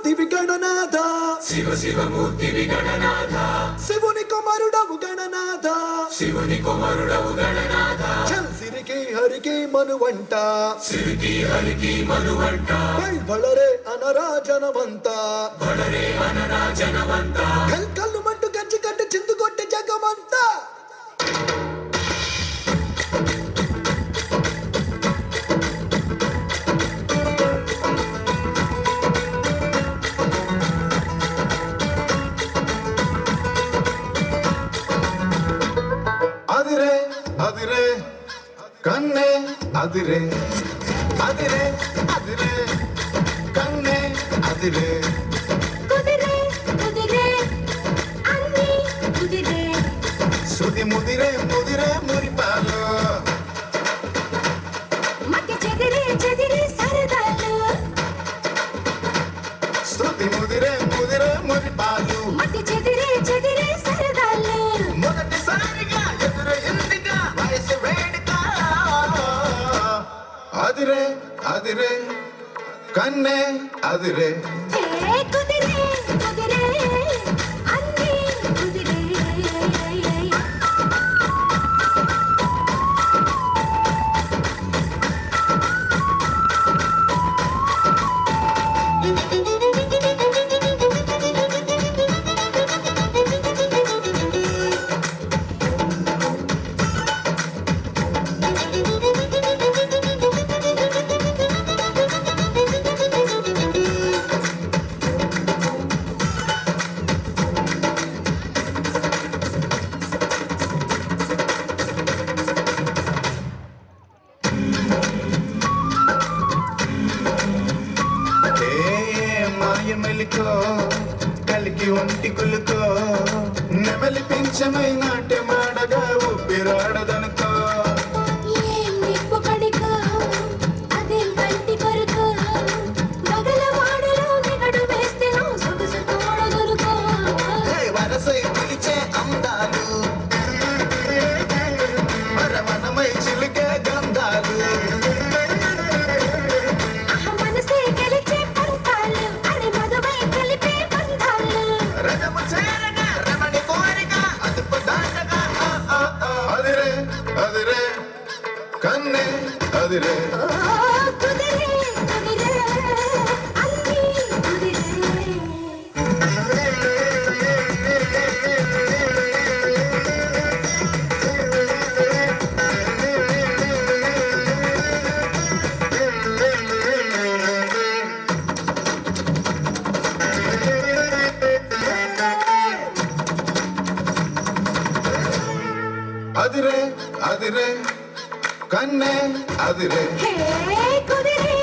మూర్తి విగణనాథ శివ శివ మూర్తి విగణనాథ శివుని కుమారుడవు గణనాథ శివుని కుమారుడవు గణనాథ చల్ సిరికి హరికి మనువంట సిరికి హరికి మనువంట బళరే అనరా జనవంత బళరే అనరా జనవంత కల్ కల్లు మంటు గజ్జి కట్టు చిందు కొట్టి జగమంతా అదిరే అదిరే కన్నే అదిరే అదిరే అదిరే కన్నే అదిరే కుదిరే కుదిరే అన్ని కుదిరే శృతి ముదిరే ముదిరే మురిపాలు మధ్య చెదిరే చెదిరే సరదాలు శృతి ముదిరే ముదిరే మురిపాలు మధ్య చెదిరే చెదిరే సరదాలు మొదటిసారిగా ఎదురు ఎందుగా వయసు వేడుక అదిరే అదిరే కన్నే అదిరే ఏ కుదిరే కుదిరే అన్ని కుదిరే మెలికో కలికి ఒంటి కులుకో నెమలి పింఛమై నాట్యమాడగా ఊపిరాడదనుకో ఏం నిప్పు కడికో అదేం కంటి కొరుకో మగలవాడలో నిగడు వేస్తే నా సొగసు తోడగొరుకో వరసై పిలిచే అందాలు మరమనమై చిలికే గంధాలు మనసే గెలిచే పంతాలు అని మధువై కలిపే బంధాలు రథము చేరగా రమణి కోరిక అదుపు దాటగా అదిరే అదిరే కన్నే అదిరే ఓ కుదిరే కుదిరే అన్ని కుదిరే అదిరే అదిరే కన్నే అదిరే హే కుదిరే